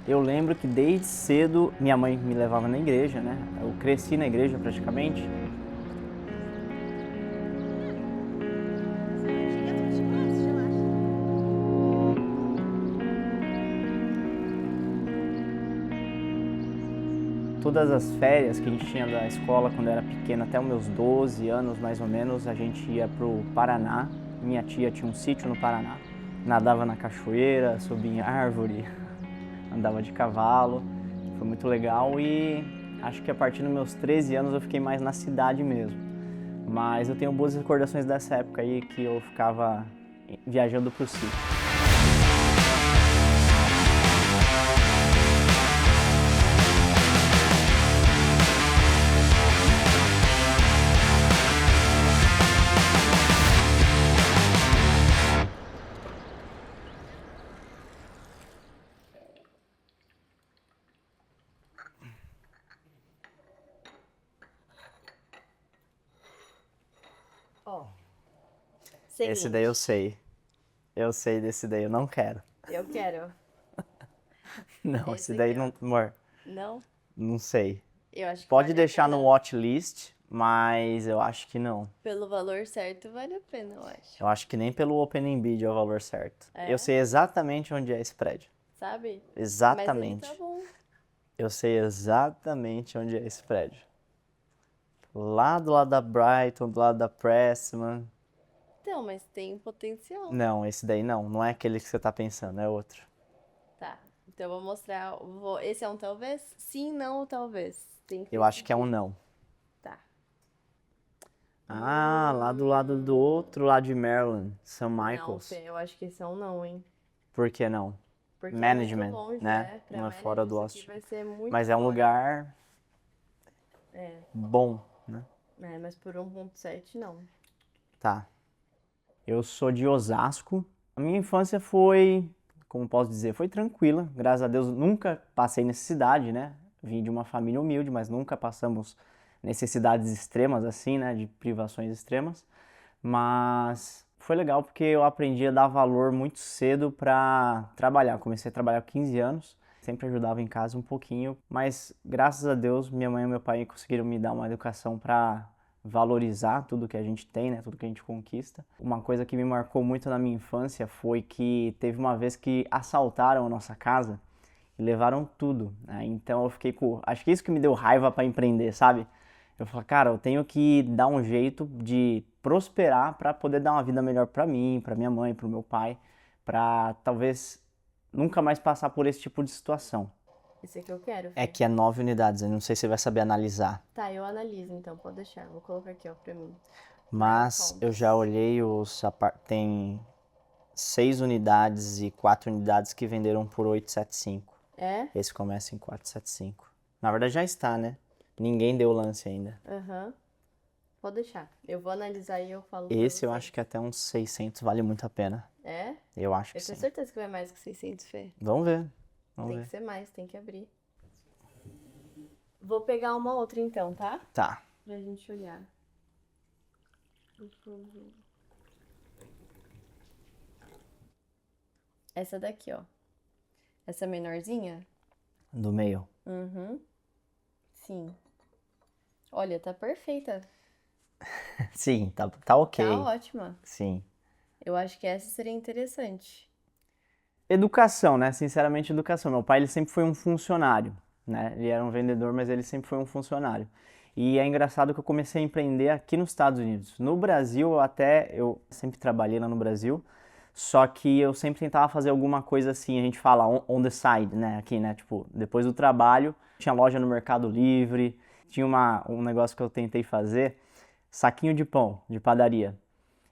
Eu lembro que desde cedo minha mãe me levava na igreja, né? Eu cresci na igreja praticamente. Todas as férias que a gente tinha da escola quando eu era pequeno, até os meus 12 anos mais ou menos, a gente ia pro Paraná. Minha tia tinha um sítio no Paraná. Nadava na cachoeira, subia em árvore, andava de cavalo. Foi muito legal e acho que a partir dos meus 13 anos eu fiquei mais na cidade mesmo. Mas eu tenho boas recordações dessa época aí que eu ficava viajando pro sítio. Ó, Esse daí eu seguinte, sei. Eu sei desse daí, eu não quero. eu quero Não, esse esse daí aqui, não, ó. amor, Não? não sei. Eu acho que Pode vale a deixar no pena. watch list, mas eu acho que não. Pelo valor certo, vale a pena, eu acho. Eu acho que nem pelo opening bid é o valor certo. Eu É? sei exatamente onde é esse prédio. Sabe? Mas ele tá Exatamente. bom. Eu sei exatamente onde é esse prédio. Lá do lado da Brighton, do lado da Pressman. Então, mas tem potencial. Não, esse daí não. Não é aquele que você tá pensando, é outro. Tá. Então eu vou mostrar. Esse é um talvez? Sim, não ou talvez. Tem que Eu acho que é um decidir. não. Tá. Ah, lá do lado do outro lado de Maryland, St. Não, Michael's. Fê, eu acho que esse é um não, hein? Por que não? Porque é muito Management, longe, né? é. Pra Não é fora management do isso aqui Austin. vai ser muito Mas é um fora. lugar É. bom, né? É, mas por 1,7 não. Tá. Eu sou de Osasco. A minha infância foi, como posso dizer, foi tranquila. Graças a Deus nunca passei necessidade, né? Vim de uma família humilde, mas nunca passamos necessidades extremas assim, né? De privações extremas. Mas foi legal porque eu aprendi a dar valor muito cedo para trabalhar. Comecei a trabalhar com 15 anos, sempre ajudava em casa um pouquinho, mas graças a Deus minha mãe e meu pai conseguiram me dar uma educação para valorizar tudo que a gente tem, né, tudo que a gente conquista. Uma coisa que me marcou muito na minha infância foi que teve uma vez que assaltaram a nossa casa e levaram tudo, né? Então eu fiquei com, acho que isso que me deu raiva para empreender, sabe? Eu falei, cara, eu tenho que dar um jeito de prosperar para poder dar uma vida melhor para mim, para minha mãe, para o meu pai, para talvez nunca mais passar por esse tipo de situação. Esse aqui eu quero, É Fê. que é 9 unidades, eu não sei se você vai saber analisar, Tá, eu analiso então, pode deixar. Vou colocar aqui, ó, pra mim. Bright mas eu Homes. já olhei tem 6 unidades e 4 unidades que venderam por 875. É? Esse começa em 475. Na verdade já está, né? Ninguém deu o lance ainda. Aham. Pode deixar. Eu vou analisar e eu falo pra Esse eu você. acho que até uns 600 vale muito a pena. É? Eu acho Eu que tenho sim. certeza que vai mais que 600, Fê. Vamos ver. Vamos Tem ver. que ser mais, tem que abrir. Vou pegar uma outra então, tá? Tá. Pra gente olhar. Deixa eu ver. Essa daqui, ó. Essa menorzinha? Do meio. Uhum. Sim. Olha, tá perfeita. Sim, tá ok. Tá ótima. Sim. Eu acho que essa seria interessante. Educação, né? Sinceramente, educação. Meu pai, ele sempre foi um funcionário, né? Ele era um vendedor, mas ele sempre foi um funcionário. E é engraçado que eu comecei a empreender aqui nos Estados Unidos. No Brasil, eu sempre trabalhei lá no Brasil, só que eu sempre tentava fazer alguma coisa assim, a gente fala on the side, né? Aqui, né? Tipo, depois do trabalho, tinha loja no Mercado Livre, tinha um negócio que eu tentei fazer, saquinho de pão, de padaria.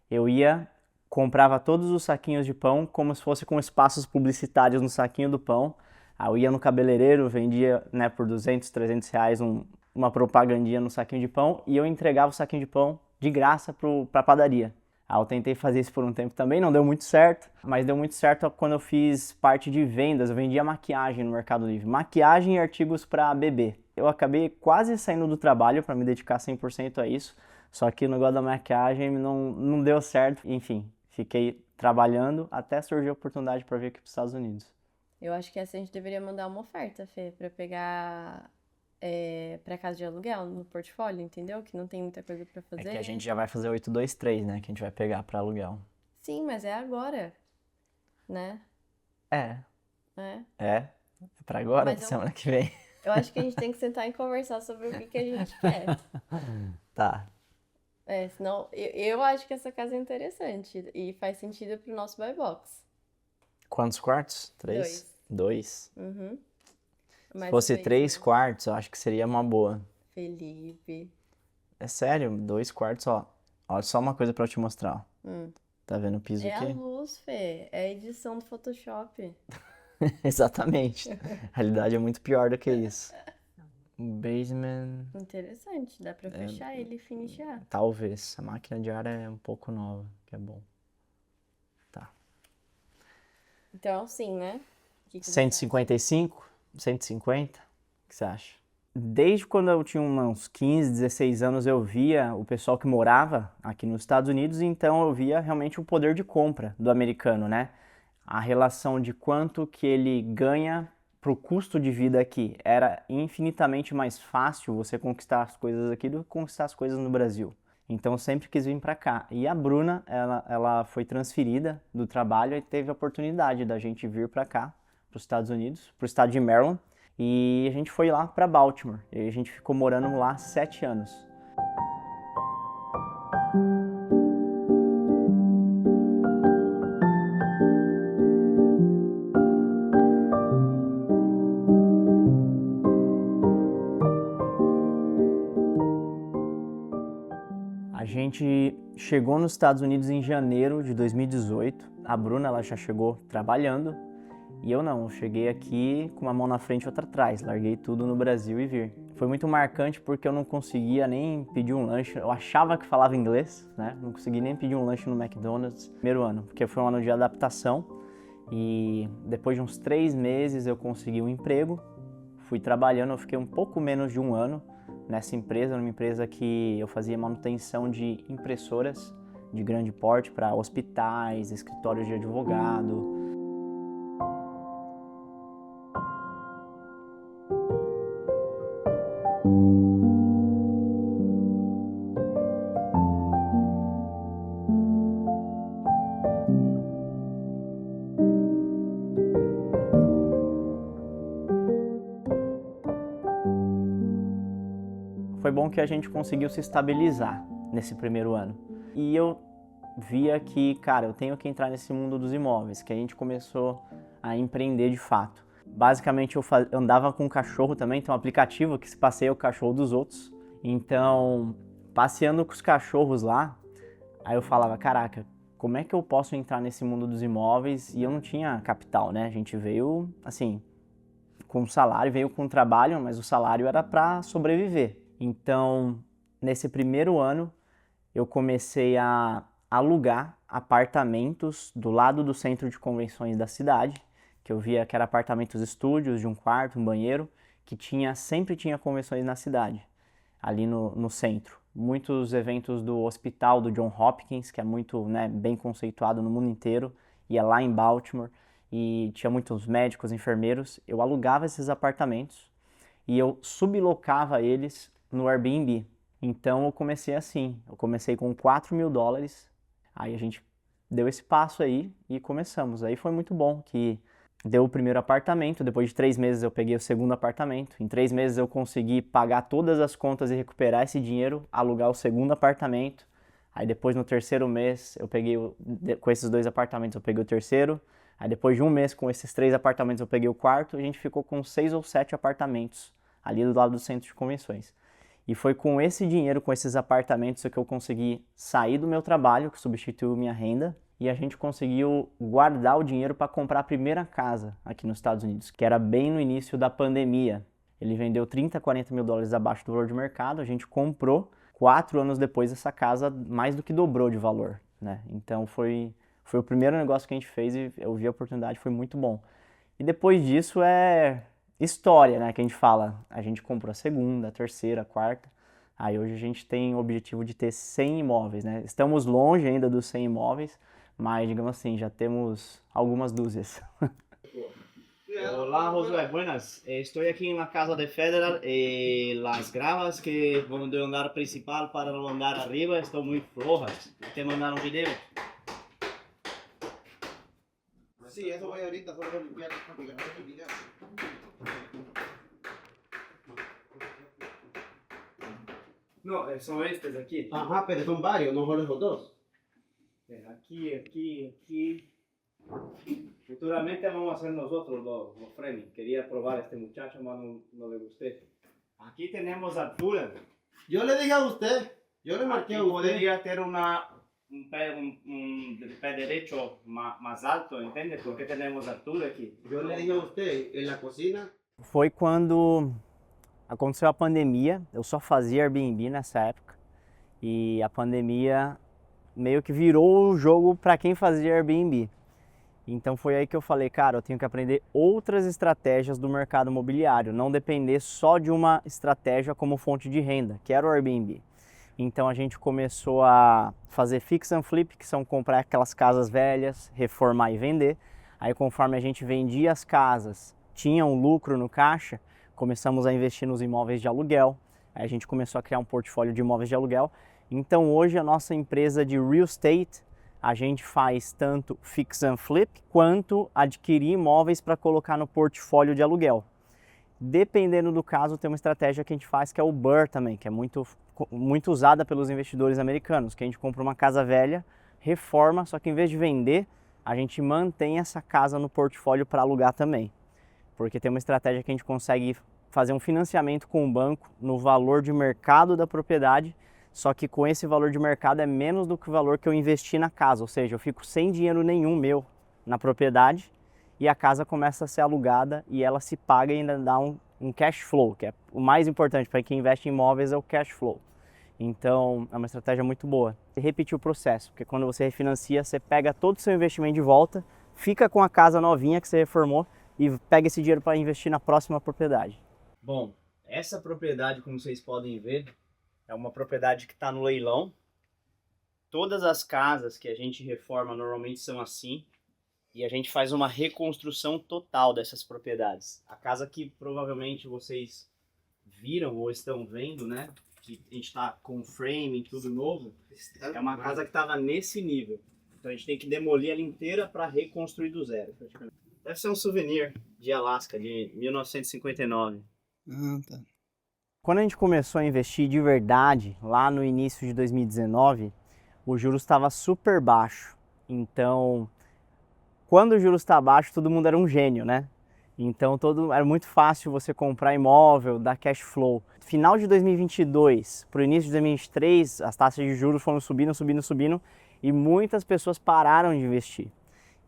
Eu ia, comprava todos os saquinhos de pão como se fosse com espaços publicitários no saquinho do pão. Aí eu ia no cabeleireiro, vendia, né, por 200, 300 reais uma propagandinha no saquinho de pão e eu entregava o saquinho de pão de graça pra padaria. Aí eu tentei fazer isso por um tempo também, não deu muito certo, mas deu muito certo quando eu fiz parte de vendas, eu vendia maquiagem no Mercado Livre, maquiagem e artigos para bebê. Eu acabei quase saindo do trabalho para me dedicar 100% a isso, só que o negócio da maquiagem não deu certo. Enfim, fiquei trabalhando até surgir a oportunidade para vir aqui para os Estados Unidos. Eu acho que essa a gente deveria mandar uma oferta, Fê, pra pegar pra casa de aluguel no portfólio, entendeu? Que não tem muita coisa pra É fazer. que a gente já vai fazer 823, né? Que a gente vai pegar pra aluguel. Sim, mas é agora, né? É, É. é. Pra agora, Mas pra semana que vem. eu acho que a gente tem que sentar e conversar sobre o que que a gente quer. Tá. Senão eu acho que essa casa é interessante e faz sentido pro nosso buy box. Quantos quartos? 3? Dois. 2. Uhum. Se Mais o fosse 3 basement. quartos, eu acho que seria uma boa. Felipe. É sério, 2 quartos, ó. Olha só uma coisa pra eu te mostrar, ó. Hum. Tá vendo o piso É a aqui? luz, Fê. É a edição do Photoshop. Exatamente. A realidade é muito pior do que isso. Basement, Interessante. Dá pra fechar ele e finishar. talvez. A máquina de ar é um pouco nova, que é bom. Tá. Então, sim, né? O que que você acha? 155? 150? O que você acha? Desde quando eu tinha uns 15, 16 anos, eu via o pessoal que morava aqui nos Estados Unidos, então eu via realmente o poder de compra do americano, né? A relação de quanto que ele ganha pro custo de vida aqui. Era infinitamente mais fácil você conquistar as coisas aqui do que conquistar as coisas no Brasil. Então eu sempre quis vir para cá. E a Bruna, ela foi transferida do trabalho e teve a oportunidade da gente vir para cá, para os Estados Unidos, para o estado de Maryland. E a gente foi lá para Baltimore. E a gente ficou morando lá 7 anos. A gente chegou nos Estados Unidos em janeiro de 2018. A Bruna, ela já chegou trabalhando e eu não. Eu cheguei aqui com uma mão na frente e outra atrás. Larguei tudo no Brasil e vir. Foi muito marcante porque eu não conseguia nem pedir um lanche. Eu achava que falava inglês, né? Não consegui nem pedir um lanche no McDonald's no primeiro ano, porque foi um ano de adaptação. E depois de uns 3 meses eu consegui um emprego. Fui trabalhando, eu fiquei um pouco menos de um ano nessa empresa, numa empresa que eu fazia manutenção de impressoras de grande porte para hospitais, escritórios de advogado. Foi bom que a gente conseguiu se estabilizar nesse primeiro ano. E eu via que, cara, eu tenho que entrar nesse mundo dos imóveis, que a gente começou a empreender de fato. Basicamente, eu andava com um cachorro também, tem um aplicativo que se passeia o cachorro dos outros. Então, passeando com os cachorros lá, aí eu falava, caraca, como é que eu posso entrar nesse mundo dos imóveis? E eu não tinha capital, né? A gente veio, assim, com salário, veio com trabalho, mas o salário era para sobreviver. Então, nesse primeiro ano, eu comecei a alugar apartamentos do lado do centro de convenções da cidade, que eu via que eram apartamentos estúdios de um quarto, um banheiro, que sempre tinha convenções na cidade, ali no centro. Muitos eventos do hospital do John Hopkins, que é muito, né, bem conceituado no mundo inteiro, ia lá em Baltimore, e tinha muitos médicos, enfermeiros. Eu alugava esses apartamentos e eu sublocava eles no Airbnb. Então eu comecei assim, eu comecei com $4.000, aí a gente deu esse passo aí e começamos. Aí foi muito bom, que deu o primeiro apartamento, depois de 3 meses eu peguei o segundo apartamento, em 3 meses eu consegui pagar todas as contas e recuperar esse dinheiro, alugar o segundo apartamento, aí depois no terceiro mês eu peguei, com esses 2 apartamentos eu peguei o terceiro, aí depois de um mês com esses 3 apartamentos eu peguei o quarto, e a gente ficou com 6 ou 7 apartamentos ali do lado do centro de convenções. E foi com esse dinheiro, com esses apartamentos, que eu consegui sair do meu trabalho, que substituiu minha renda, e a gente conseguiu guardar o dinheiro para comprar a primeira casa aqui nos Estados Unidos, que era bem no início da pandemia. Ele vendeu 30, $40.000 abaixo do valor de mercado, a gente comprou. 4 anos depois, essa casa mais do que dobrou de valor, né? Então foi o primeiro negócio que a gente fez e eu vi a oportunidade, foi muito bom. E depois disso é história, né? Que a gente fala, a gente comprou a segunda, a terceira, a quarta. Aí hoje a gente tem o objetivo de ter 100 imóveis, né? Estamos longe ainda dos 100 imóveis, mas digamos assim, já temos algumas dúzias. Hola Josué, buenas. Estoy aquí en la casa de Federal. Las gradas que van del andar principal para el andar arriba están muy flojas. Te mandaron un video. Sí, eso voy ahorita, solo voy a limpiar esto porque no se olvida. No, son estos de aquí. Ajá, pero son varios, no solo esos dos. Aquí. Futuramente vamos a hacer nosotros los framing. Quería probar a este muchacho, más no le gusté. Aquí tenemos altura. Yo le dije a usted, yo le marqué a Aquí usted. podría tener un pé derecho más alto, ¿entiendes? Porque tenemos altura aqui. Yo le dije a usted, en la cocina. Foi quando aconteceu a pandemia, eu só fazia Airbnb nessa época. E a pandemia meio que virou o jogo para quem fazia Airbnb. Então foi aí que eu falei, cara, eu tenho que aprender outras estratégias do mercado imobiliário, não depender só de uma estratégia como fonte de renda, que era o Airbnb. Então a gente começou a fazer fix and flip, que são comprar aquelas casas velhas, reformar e vender. Aí conforme a gente vendia as casas, tinha um lucro no caixa, começamos a investir nos imóveis de aluguel. Aí a gente começou a criar um portfólio de imóveis de aluguel. Então hoje a nossa empresa de real estate, a gente faz tanto fix and flip quanto adquirir imóveis para colocar no portfólio de aluguel. Dependendo do caso, tem uma estratégia que a gente faz que é o BRRRR também, que é muito usada pelos investidores americanos, que a gente compra uma casa velha, reforma, só que em vez de vender, a gente mantém essa casa no portfólio para alugar também. Porque tem uma estratégia que a gente consegue fazer um financiamento com o banco no valor de mercado da propriedade, só que com esse valor de mercado é menos do que o valor que eu investi na casa, ou seja, eu fico sem dinheiro nenhum meu na propriedade e a casa começa a ser alugada e ela se paga e ainda dá um cash flow, que é o mais importante para quem investe em imóveis é o cash flow. Então é uma estratégia muito boa. E repetir o processo, porque quando você refinancia, você pega todo o seu investimento de volta, fica com a casa novinha que você reformou e pega esse dinheiro para investir na próxima propriedade. Bom, essa propriedade, como vocês podem ver, é uma propriedade que está no leilão. Todas as casas que a gente reforma normalmente são assim. E a gente faz uma reconstrução total dessas propriedades. A casa que provavelmente vocês viram ou estão vendo, né? Que a gente está com frame e tudo novo. É uma casa que estava nesse nível. Então a gente tem que demolir ela inteira para reconstruir do zero. Praticamente. Deve ser um souvenir de Alaska, de 1959. Ah, tá. Quando a gente começou a investir de verdade, lá no início de 2019, o juros estava super baixo. Então, quando o juros está baixo, todo mundo era um gênio, né? Então, era muito fácil você comprar imóvel, dar cash flow. Final de 2022 para o início de 2023, as taxas de juros foram subindo e muitas pessoas pararam de investir.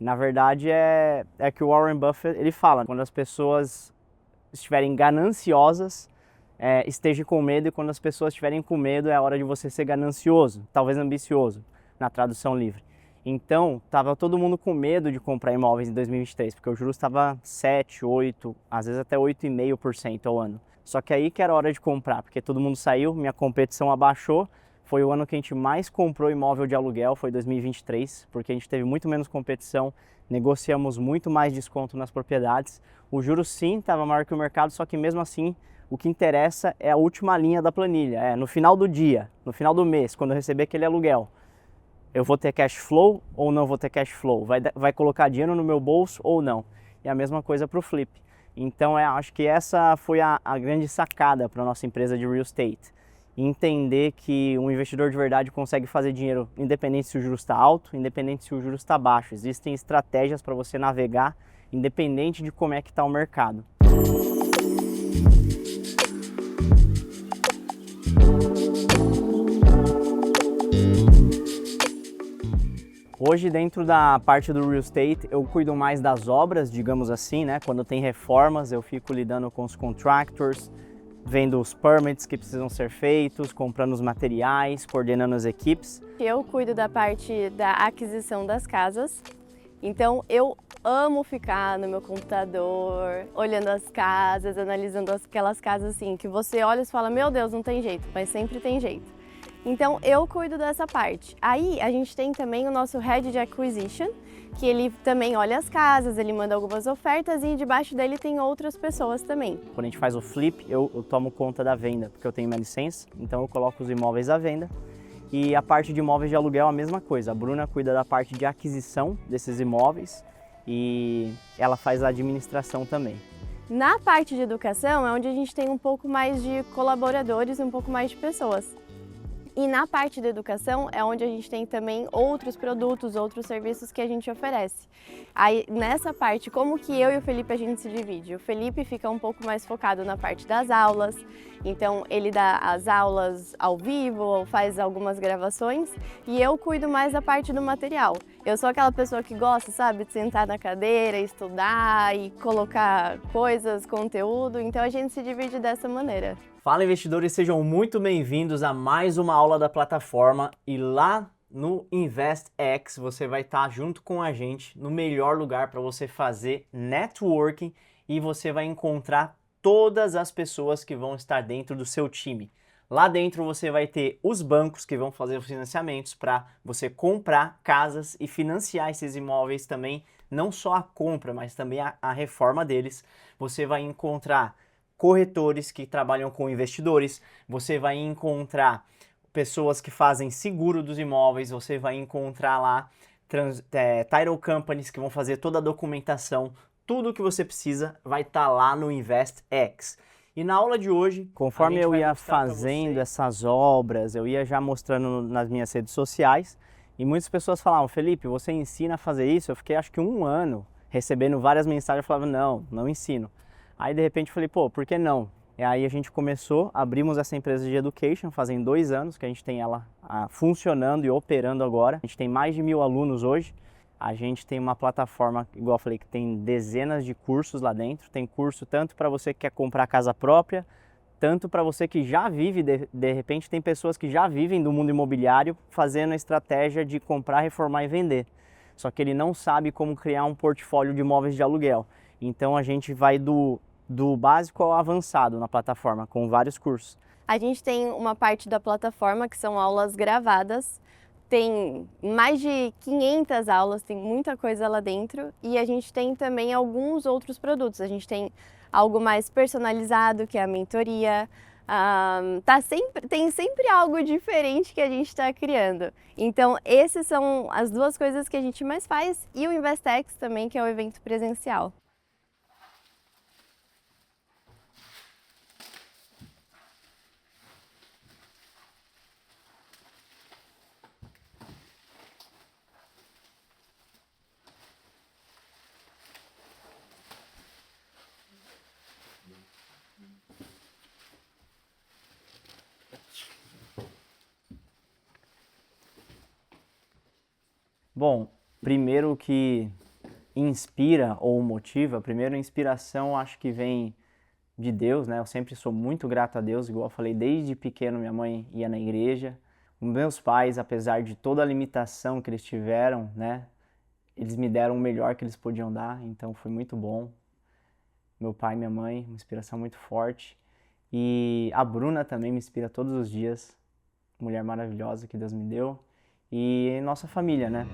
Na verdade, é que o Warren Buffett ele fala, quando as pessoas estiverem gananciosas, esteja com medo, e quando as pessoas estiverem com medo é a hora de você ser ganancioso, talvez ambicioso, na tradução livre. Então, estava todo mundo com medo de comprar imóveis em 2023, porque o juros estava 7, 8, às vezes até 8,5% ao ano. Só que aí que era a hora de comprar, porque todo mundo saiu, minha competição abaixou, foi o ano que a gente mais comprou imóvel de aluguel, foi 2023, porque a gente teve muito menos competição, negociamos muito mais desconto nas propriedades. O juros sim estava maior que o mercado, só que mesmo assim o que interessa é a última linha da planilha, no final do dia, no final do mês, quando eu receber aquele aluguel. Eu vou ter cash flow ou não vou ter cash flow? Vai colocar dinheiro no meu bolso ou não? E a mesma coisa para o flip. Então acho que essa foi a grande sacada para a nossa empresa de real estate. Entender que um investidor de verdade consegue fazer dinheiro independente se o juros está alto, independente se o juros está baixo. Existem estratégias para você navegar independente de como é que está o mercado. Hoje, dentro da parte do real estate, eu cuido mais das obras, digamos assim, né? Quando tem reformas, eu fico lidando com os contractors, vendo os permits que precisam ser feitos, comprando os materiais, coordenando as equipes. Eu cuido da parte da aquisição das casas, então eu amo ficar no meu computador, olhando as casas, analisando aquelas casas assim, que você olha e fala, meu Deus, não tem jeito, mas sempre tem jeito. Então eu cuido dessa parte. Aí a gente tem também o nosso Head de Acquisition, que ele também olha as casas, ele manda algumas ofertas e debaixo dele tem outras pessoas também. Quando a gente faz o flip, eu tomo conta da venda, porque eu tenho minha licença, então eu coloco os imóveis à venda. E a parte de imóveis de aluguel é a mesma coisa. A Bruna cuida da parte de aquisição desses imóveis e ela faz a administração também. Na parte de educação é onde a gente tem um pouco mais de colaboradores, um pouco mais de pessoas. E na parte da educação é onde a gente tem também outros produtos, outros serviços que a gente oferece. Aí nessa parte, como que eu e o Felipe a gente se divide? O Felipe fica um pouco mais focado na parte das aulas, então ele dá as aulas ao vivo ou faz algumas gravações e eu cuido mais da parte do material. Eu sou aquela pessoa que gosta, sabe, de sentar na cadeira, estudar e colocar coisas, conteúdo, então a gente se divide dessa maneira. Fala, investidores, sejam muito bem-vindos a mais uma aula da plataforma e lá no InvestX você vai estar junto com a gente no melhor lugar para você fazer networking e você vai encontrar todas as pessoas que vão estar dentro do seu time. Lá dentro você vai ter os bancos que vão fazer os financiamentos para você comprar casas e financiar esses imóveis também, não só a compra, mas também a reforma deles. Você vai encontrar corretores que trabalham com investidores, você vai encontrar pessoas que fazem seguro dos imóveis, você vai encontrar lá title companies que vão fazer toda a documentação, tudo que você precisa vai estar lá no InvestX. E na aula de hoje, conforme eu ia fazendo essas obras, eu ia já mostrando nas minhas redes sociais e muitas pessoas falavam, Felipe, você ensina a fazer isso? Eu fiquei acho que um ano recebendo várias mensagens, eu falava, não ensino. Aí de repente eu falei, pô, por que não? E aí a gente começou, abrimos essa empresa de education, fazem 2 anos que a gente tem ela funcionando e operando agora. A gente tem mais de 1000 alunos hoje. A gente tem uma plataforma, igual eu falei, que tem dezenas de cursos lá dentro. Tem curso tanto para você que quer comprar casa própria, tanto para você que já vive, de repente tem pessoas que já vivem do mundo imobiliário fazendo a estratégia de comprar, reformar e vender. Só que ele não sabe como criar um portfólio de imóveis de aluguel. Então a gente vai do básico ao avançado na plataforma, com vários cursos. A gente tem uma parte da plataforma que são aulas gravadas, tem mais de 500 aulas, tem muita coisa lá dentro e a gente tem também alguns outros produtos. A gente tem algo mais personalizado, que é a mentoria, tem sempre algo diferente que a gente está criando. Então, essas são as 2 coisas que a gente mais faz e o InvestX também, que é o evento presencial. Bom, primeiro que inspira ou motiva, a primeira inspiração acho que vem de Deus, né? Eu sempre sou muito grato a Deus, igual eu falei, desde pequeno minha mãe ia na igreja. Os meus pais, apesar de toda a limitação que eles tiveram, né? Eles me deram o melhor que eles podiam dar, então foi muito bom. Meu pai e minha mãe, uma inspiração muito forte. E a Bruna também me inspira todos os dias, mulher maravilhosa que Deus me deu. E nossa família, né?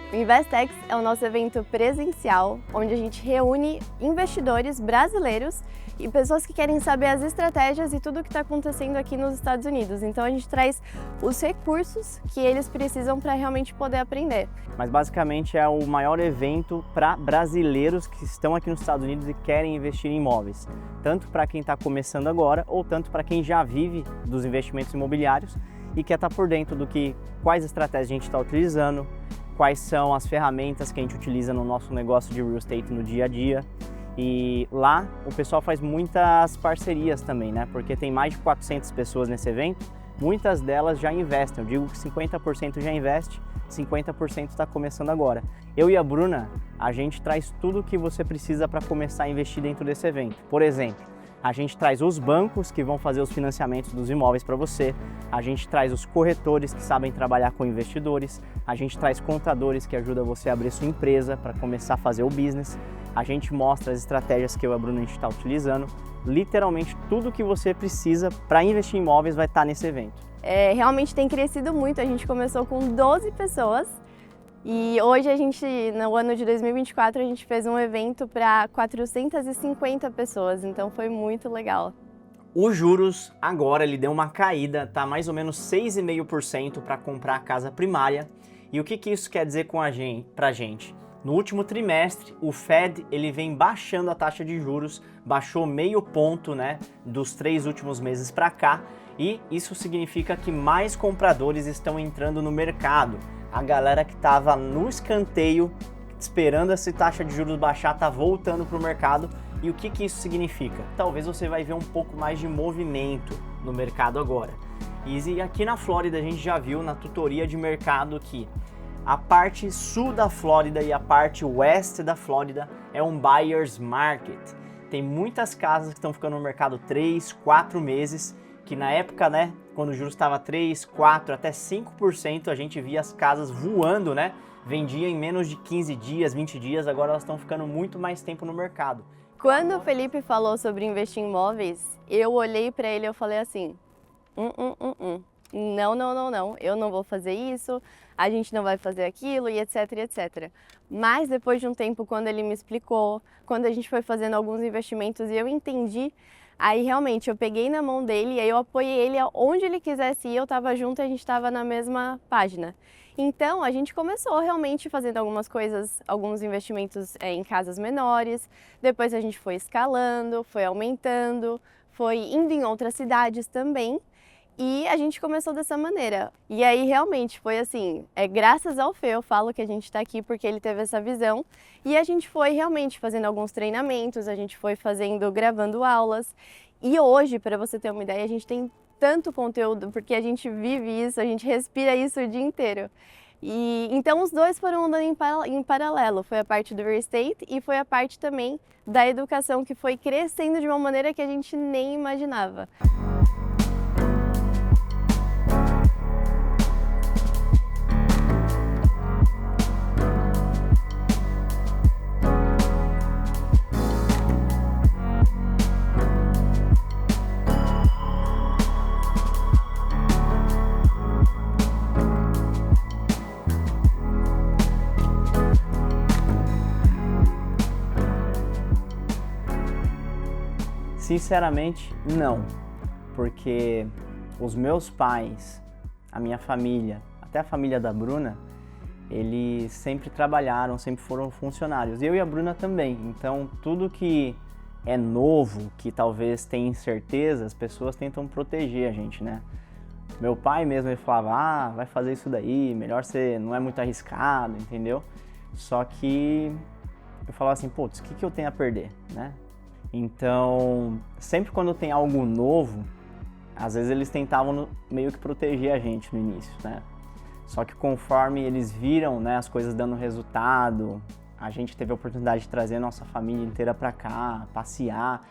O InvestX é o nosso evento presencial, onde a gente reúne investidores brasileiros e pessoas que querem saber as estratégias e tudo o que está acontecendo aqui nos Estados Unidos. Então a gente traz os recursos que eles precisam para realmente poder aprender. Mas basicamente é o maior evento para brasileiros que estão aqui nos Estados Unidos e querem investir em imóveis. Tanto para quem está começando agora, ou tanto para quem já vive dos investimentos imobiliários e quer estar por dentro do que, quais estratégias a gente está utilizando, quais são as ferramentas que a gente utiliza no nosso negócio de real estate no dia a dia. E lá o pessoal faz muitas parcerias também, né? Porque tem mais de 400 pessoas nesse evento, muitas delas já investem. Eu digo que 50% já investe, 50% está começando agora. Eu e a Bruna, a gente traz tudo o que você precisa para começar a investir dentro desse evento. Por exemplo, a gente traz os bancos que vão fazer os financiamentos dos imóveis para você, a gente traz os corretores que sabem trabalhar com investidores, a gente traz contadores que ajudam você a abrir sua empresa para começar a fazer o business, a gente mostra as estratégias que eu e a Bruna está utilizando, literalmente tudo que você precisa para investir em imóveis vai estar nesse evento. Realmente tem crescido muito, a gente começou com 12 pessoas e hoje no ano de 2024, a gente fez um evento para 450 pessoas, então foi muito legal. Os juros agora ele deu uma caída, tá mais ou menos 6,5% para comprar a casa primária. E o que isso quer dizer pra gente? No último trimestre, o Fed ele vem baixando a taxa de juros, baixou meio ponto, né, dos 3 últimos meses para cá, e isso significa que mais compradores estão entrando no mercado. A galera que estava no escanteio, esperando essa taxa de juros baixar, está voltando para o mercado. E o que isso significa? Talvez você vai ver um pouco mais de movimento no mercado agora. E aqui na Flórida a gente já viu na tutoria de mercado que a parte sul da Flórida e a parte oeste da Flórida é um buyer's market. Tem muitas casas que estão ficando no mercado 3, 4 meses, que na época, né, quando o juros estava 3, 4, até 5%, a gente via as casas voando, né? Vendia em menos de 15 dias, 20 dias, agora elas estão ficando muito mais tempo no mercado. Quando o Felipe falou sobre investir em imóveis, eu olhei para ele e eu falei assim, não, eu não vou fazer isso, a gente não vai fazer aquilo e etc, etc. Mas depois de um tempo, quando ele me explicou, quando a gente foi fazendo alguns investimentos e eu entendi, aí realmente eu peguei na mão dele e aí eu apoiei ele aonde ele quisesse ir, eu estava junto e a gente estava na mesma página. Então a gente começou realmente fazendo algumas coisas, alguns investimentos em casas menores, depois a gente foi escalando, foi aumentando, foi indo em outras cidades também. E a gente começou dessa maneira. E aí realmente foi assim, graças ao Fê, eu falo que a gente está aqui porque ele teve essa visão. E a gente foi realmente fazendo alguns treinamentos, a gente foi gravando aulas. E hoje, para você ter uma ideia, a gente tem tanto conteúdo, porque a gente vive isso, a gente respira isso o dia inteiro. E então os dois foram andando em paralelo, foi a parte do real estate e foi a parte também da educação que foi crescendo de uma maneira que a gente nem imaginava. Sinceramente, não, porque os meus pais, a minha família, até a família da Bruna, eles sempre trabalharam, sempre foram funcionários. Eu e a Bruna também, então tudo que é novo, que talvez tenha incerteza, as pessoas tentam proteger a gente, né? Meu pai mesmo, ele falava, vai fazer isso daí, melhor você, não é muito arriscado, entendeu? Só que eu falava assim, putz, o que eu tenho a perder, né? Então, sempre quando tem algo novo, às vezes eles tentavam meio que proteger a gente no início, né? Só que conforme eles viram, né, as coisas dando resultado, a gente teve a oportunidade de trazer a nossa família inteira para cá, passear,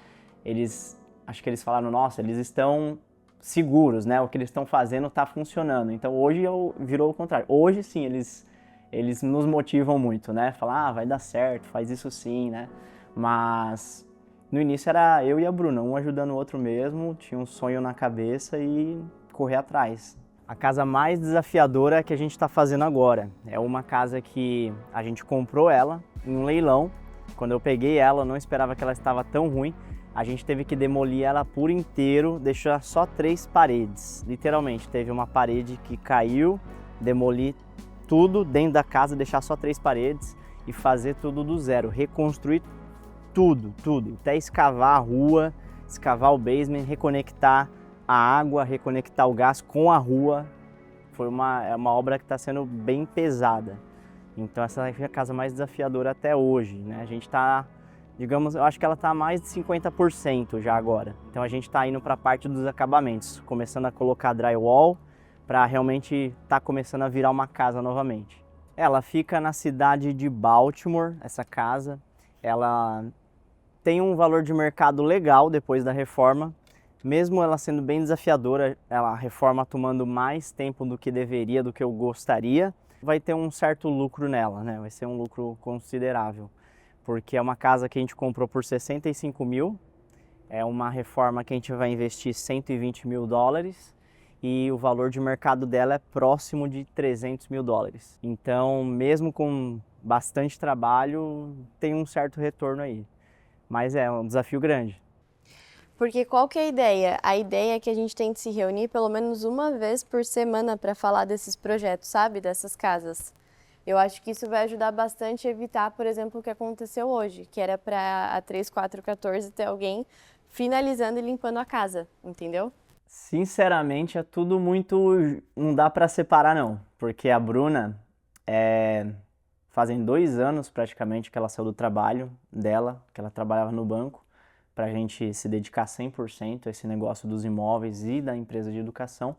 acho que eles falaram, nossa, eles estão seguros, né? O que eles estão fazendo está funcionando. Então hoje virou o contrário. Hoje sim, eles nos motivam muito, né? Falar, vai dar certo, faz isso sim, né? Mas no início era eu e a Bruna, um ajudando o outro mesmo, tinha um sonho na cabeça e correr atrás. A casa mais desafiadora que a gente está fazendo agora é uma casa que a gente comprou ela em um leilão. Quando eu peguei ela, eu não esperava que ela estava tão ruim. A gente teve que demolir ela por inteiro, deixar só 3 paredes. Literalmente, teve uma parede que caiu, demolir tudo dentro da casa, deixar só 3 paredes e fazer tudo do zero, reconstruir tudo, até escavar a rua, escavar o basement, reconectar a água, reconectar o gás com a rua. É uma obra que está sendo bem pesada. Então essa é a casa mais desafiadora até hoje, né? A gente está digamos, eu acho que ela está mais de 50% já agora. Então a gente está indo para a parte dos acabamentos, começando a colocar drywall para realmente estar começando a virar uma casa novamente. Ela fica na cidade de Baltimore, essa casa. Ela tem um valor de mercado legal depois da reforma, mesmo ela sendo bem desafiadora, a reforma tomando mais tempo do que deveria, do que eu gostaria, vai ter um certo lucro nela, né? Vai ser um lucro considerável, porque é uma casa que a gente comprou por 65 mil, é uma reforma que a gente vai investir 120 mil dólares e o valor de mercado dela é próximo de 300 mil dólares. Então, mesmo com bastante trabalho, tem um certo retorno aí. Mas é um desafio grande. Porque qual que é a ideia? A ideia é que a gente tem que se reunir pelo menos uma vez por semana para falar desses projetos, sabe? Dessas casas. Eu acho que isso vai ajudar bastante a evitar, por exemplo, o que aconteceu hoje, que era para a 3414 ter alguém finalizando e limpando a casa, entendeu? Sinceramente, é tudo muito... não dá para separar não, porque a Bruna, fazem 2 anos praticamente que ela saiu do trabalho dela, que ela trabalhava no banco, para a gente se dedicar 100% a esse negócio dos imóveis e da empresa de educação.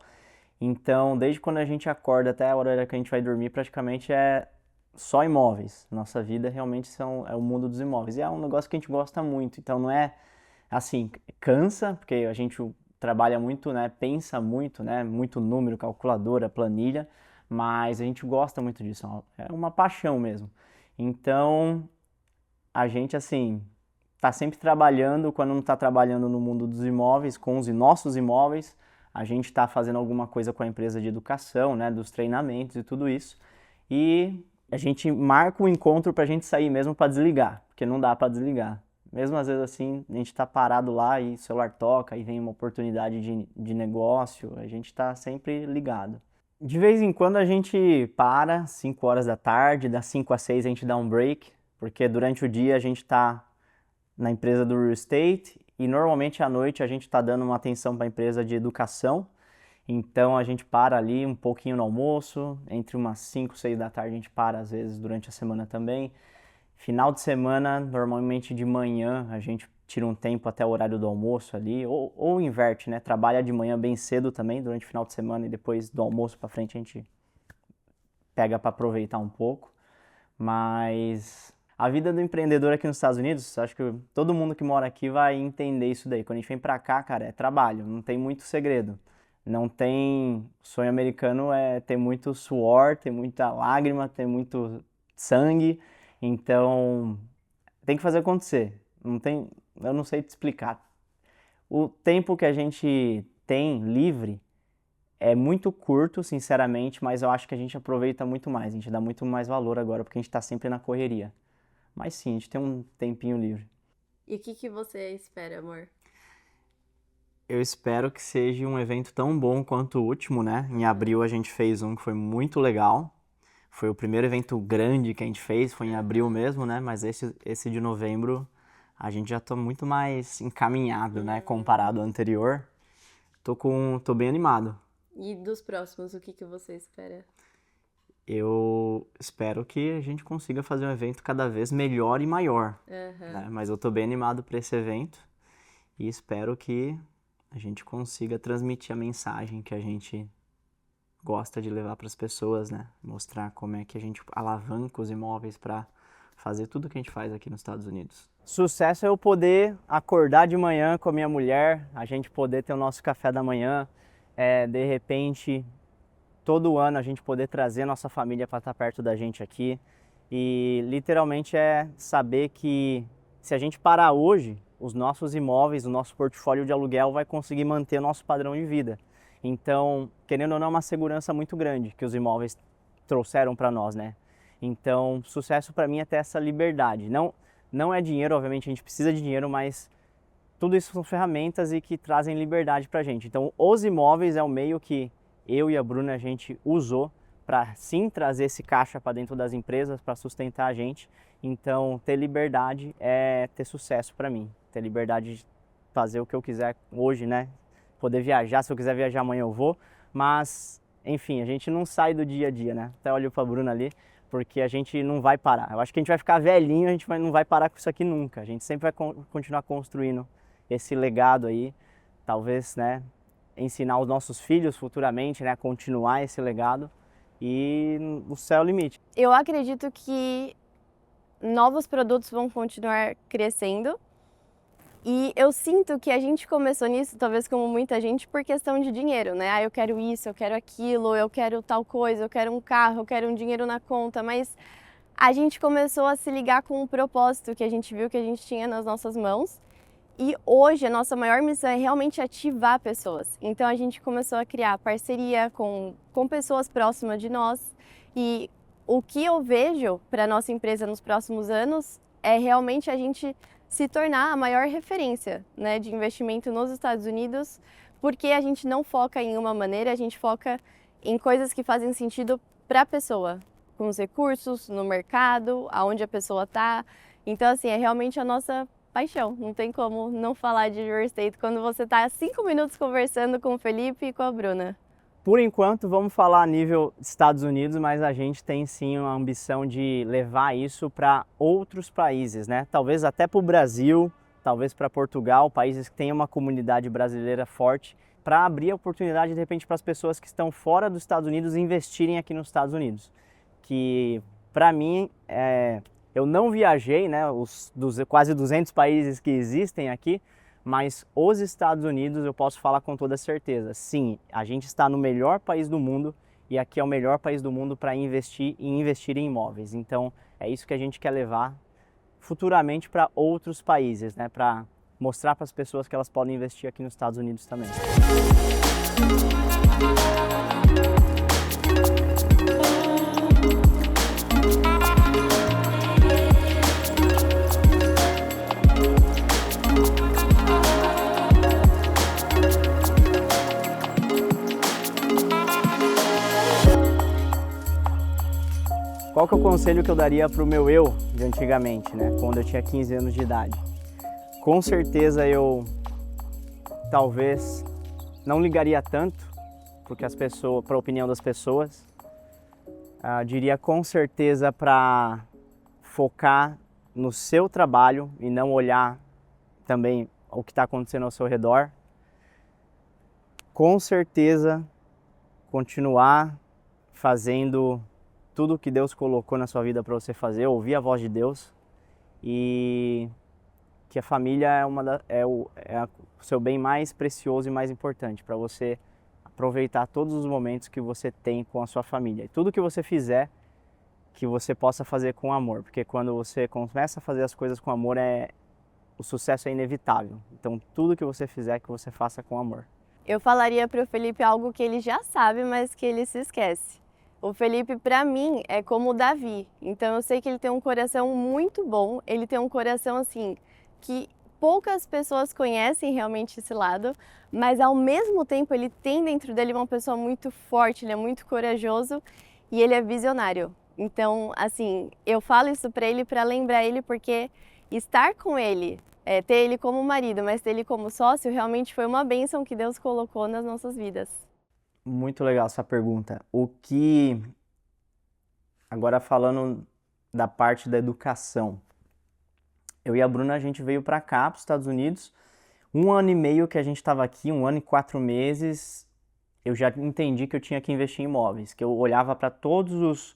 Então, desde quando a gente acorda até a hora que a gente vai dormir, praticamente é só imóveis. Nossa vida realmente é o mundo dos imóveis. E é um negócio que a gente gosta muito. Então, não é assim, cansa, porque a gente trabalha muito, né, pensa muito, né, muito número, calculadora, planilha, mas a gente gosta muito disso. É uma paixão mesmo. Então, a gente, assim, está sempre trabalhando, quando não está trabalhando no mundo dos imóveis, com os nossos imóveis, a gente está fazendo alguma coisa com a empresa de educação, né, dos treinamentos e tudo isso. E a gente marca o encontro para a gente sair mesmo para desligar, porque não dá para desligar. Mesmo às vezes assim, a gente está parado lá e o celular toca e vem uma oportunidade de negócio, a gente está sempre ligado. De vez em quando a gente para, 5 horas da tarde, das 5 às 6 a gente dá um break, porque durante o dia a gente está na empresa do real estate e normalmente à noite a gente está dando uma atenção para a empresa de educação. Então a gente para ali um pouquinho no almoço, entre umas 5, 6 da tarde a gente para às vezes durante a semana também. Final de semana, normalmente de manhã, a gente tira um tempo até o horário do almoço ali, ou inverte, né? Trabalha de manhã bem cedo também, durante o final de semana, e depois do almoço para frente a gente pega para aproveitar um pouco. Mas a vida do empreendedor aqui nos Estados Unidos, acho que todo mundo que mora aqui vai entender isso daí. Quando a gente vem para cá, cara, é trabalho, não tem muito segredo. Não tem... Sonho americano é ter muito suor, ter muita lágrima, ter muito sangue. Então, tem que fazer acontecer. Não tem, eu não sei te explicar. O tempo que a gente tem livre é muito curto, sinceramente, mas eu acho que a gente aproveita muito mais. A gente dá muito mais valor agora, porque a gente está sempre na correria. Mas sim, a gente tem um tempinho livre. E o que você espera, amor? Eu espero que seja um evento tão bom quanto o último, né? Em abril a gente fez um que foi muito legal. Foi o primeiro evento grande que a gente fez, foi em abril mesmo, né? Mas esse de novembro a gente já tá muito mais encaminhado, né? Comparado ao anterior. Tô bem animado. E dos próximos, o que você espera? Eu espero que a gente consiga fazer um evento cada vez melhor e maior. Né? Mas eu tô bem animado para esse evento e espero que a gente consiga transmitir a mensagem que a gente gosta de levar para as pessoas, né? Mostrar como é que a gente alavanca os imóveis para fazer tudo que a gente faz aqui nos Estados Unidos. Sucesso é eu poder acordar de manhã com a minha mulher, a gente poder ter o nosso café da manhã, de repente, todo ano a gente poder trazer a nossa família para estar perto da gente aqui. E literalmente é saber que se a gente parar hoje, os nossos imóveis, o nosso portfólio de aluguel vai conseguir manter o nosso padrão de vida. Então, querendo ou não, é uma segurança muito grande que os imóveis trouxeram para nós, né? Então, sucesso para mim é ter essa liberdade. Não é dinheiro, obviamente a gente precisa de dinheiro, mas tudo isso são ferramentas e que trazem liberdade para a gente. Então, os imóveis é o meio que eu e a Bruna a gente usou para sim trazer esse caixa para dentro das empresas, para sustentar a gente. Então, ter liberdade é ter sucesso para mim. Ter liberdade de fazer o que eu quiser hoje, né? Poder viajar, se eu quiser viajar amanhã eu vou. Mas, enfim, a gente não sai do dia a dia, né? Até olho para a Bruna ali, porque a gente não vai parar. Eu acho que a gente vai ficar velhinho, a gente não vai parar com isso aqui nunca. A gente sempre vai continuar construindo esse legado aí, talvez, né, ensinar os nossos filhos futuramente, né, a continuar esse legado, e o céu é o limite. Eu acredito que novos produtos vão continuar crescendo. E eu sinto que a gente começou nisso, talvez como muita gente, por questão de dinheiro, né? Ah, eu quero isso, eu quero aquilo, eu quero tal coisa, eu quero um carro, eu quero um dinheiro na conta, mas a gente começou a se ligar com um propósito que a gente viu que a gente tinha nas nossas mãos. E hoje a nossa maior missão é realmente ativar pessoas. Então a gente começou a criar parceria com pessoas próximas de nós. E o que eu vejo para a nossa empresa nos próximos anos é realmente a gente se tornar a maior referência, né, de investimento nos Estados Unidos, porque a gente não foca em uma maneira, a gente foca em coisas que fazem sentido para a pessoa, com os recursos, no mercado, aonde a pessoa está. Então, assim, é realmente a nossa paixão. Não tem como não falar de real estate quando você está 5 minutos conversando com o Felipe e com a Bruna. Por enquanto, vamos falar a nível Estados Unidos, mas a gente tem sim uma ambição de levar isso para outros países, né? Talvez até para o Brasil, talvez para Portugal, países que têm uma comunidade brasileira forte, para abrir a oportunidade, de repente, para as pessoas que estão fora dos Estados Unidos investirem aqui nos Estados Unidos. Que, para mim, eu não viajei, né, quase 200 países que existem aqui, mas os Estados Unidos eu posso falar com toda certeza. Sim, a gente está no melhor país do mundo e aqui é o melhor país do mundo para investir e investir em imóveis. Então é isso que a gente quer levar futuramente para outros países, né? Para mostrar para as pessoas que elas podem investir aqui nos Estados Unidos também. Qual que é o conselho que eu daria para o meu eu de antigamente, né? Quando eu tinha 15 anos de idade? Com certeza eu talvez não ligaria tanto para a opinião das pessoas. Diria com certeza para focar no seu trabalho e não olhar também o que está acontecendo ao seu redor. Com certeza continuar fazendo tudo que Deus colocou na sua vida para você fazer, ouvir a voz de Deus, e que a família é o seu bem mais precioso e mais importante, para você aproveitar todos os momentos que você tem com a sua família. E tudo que você fizer, que você possa fazer com amor, porque quando você começa a fazer as coisas com amor, o sucesso é inevitável. Então tudo que você fizer, que você faça com amor. Eu falaria para o Felipe algo que ele já sabe, mas que ele se esquece. O Felipe, para mim, é como o Davi. Então eu sei que ele tem um coração muito bom, ele tem um coração assim que poucas pessoas conhecem realmente esse lado, mas ao mesmo tempo ele tem dentro dele uma pessoa muito forte, ele é muito corajoso e ele é visionário. Então, assim, eu falo isso para ele para lembrar ele, porque estar com ele, ter ele como marido, mas ter ele como sócio, realmente foi uma bênção que Deus colocou nas nossas vidas. Muito legal essa pergunta. Agora falando da parte da educação. Eu e a Bruna, a gente veio para cá, para os Estados Unidos. 1 ano e meio que a gente estava aqui, 1 ano e 4 meses, eu já entendi que eu tinha que investir em imóveis. Que eu olhava para todos os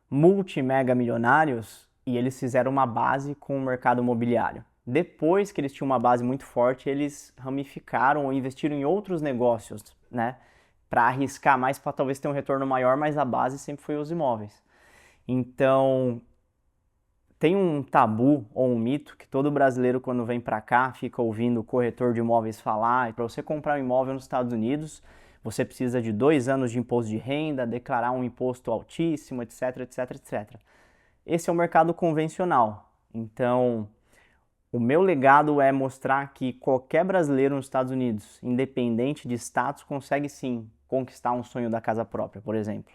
multi-mega milionários e eles fizeram uma base com o mercado imobiliário. Depois que eles tinham uma base muito forte, eles ramificaram ou investiram em outros negócios, né? Para arriscar mais, para talvez ter um retorno maior, mas a base sempre foi os imóveis. Então, tem um tabu ou um mito que todo brasileiro, quando vem para cá, fica ouvindo o corretor de imóveis falar. Para você comprar um imóvel nos Estados Unidos, você precisa de 2 anos de imposto de renda, declarar um imposto altíssimo, etc, etc, etc. Esse é o mercado convencional. Então, o meu legado é mostrar que qualquer brasileiro nos Estados Unidos, independente de status, consegue sim conquistar um sonho da casa própria, por exemplo.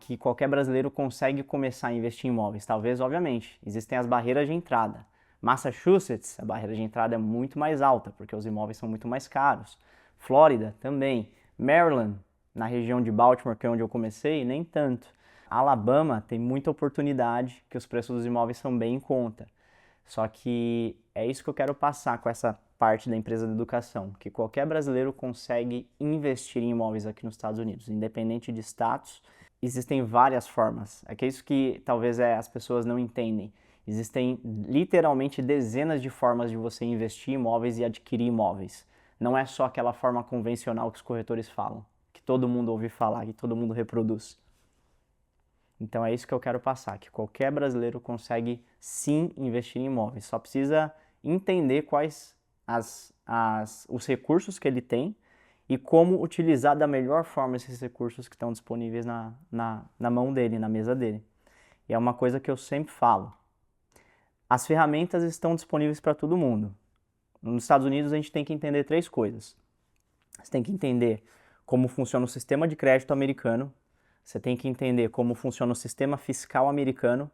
Que qualquer brasileiro consegue começar a investir em imóveis. Talvez, obviamente, existem as barreiras de entrada. Massachusetts, a barreira de entrada é muito mais alta, porque os imóveis são muito mais caros. Flórida também. Maryland, na região de Baltimore, que é onde eu comecei, nem tanto. Alabama tem muita oportunidade, que os preços dos imóveis são bem em conta. Só que é isso que eu quero passar com essa parte da empresa de educação, que qualquer brasileiro consegue investir em imóveis aqui nos Estados Unidos, independente de status. Existem várias formas. É que isso que talvez as pessoas não entendem. Existem literalmente dezenas de formas de você investir em imóveis e adquirir imóveis. Não é só aquela forma convencional que os corretores falam, que todo mundo ouve falar, que todo mundo reproduz. Então é isso que eu quero passar, que qualquer brasileiro consegue sim investir em imóveis. Só precisa entender quais os recursos que ele tem e como utilizar da melhor forma esses recursos que estão disponíveis na mão dele, na mesa dele. E é uma coisa que eu sempre falo. As ferramentas estão disponíveis para todo mundo. Nos Estados Unidos a gente tem que entender 3 coisas. Você tem que entender como funciona o sistema de crédito americano, você tem que entender como funciona o sistema fiscal americano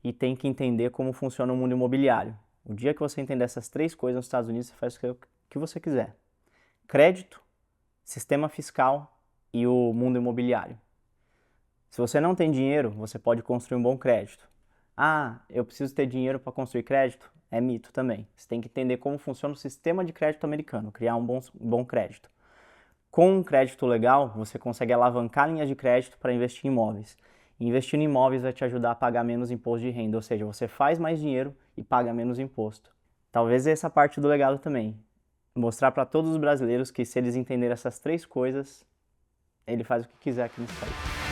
e tem que entender como funciona o mundo imobiliário. O dia que você entender essas 3 coisas nos Estados Unidos, você faz o que você quiser. Crédito, sistema fiscal e o mundo imobiliário. Se você não tem dinheiro, você pode construir um bom crédito. Ah, eu preciso ter dinheiro para construir crédito? É mito também. Você tem que entender como funciona o sistema de crédito americano, criar um bom crédito. Com um crédito legal, você consegue alavancar linhas de crédito para investir em imóveis. E investir em imóveis vai te ajudar a pagar menos imposto de renda, ou seja, você faz mais dinheiro e paga menos imposto. Talvez essa parte do legado também. Mostrar para todos os brasileiros que se eles entenderem essas 3 coisas, ele faz o que quiser aqui nesse país.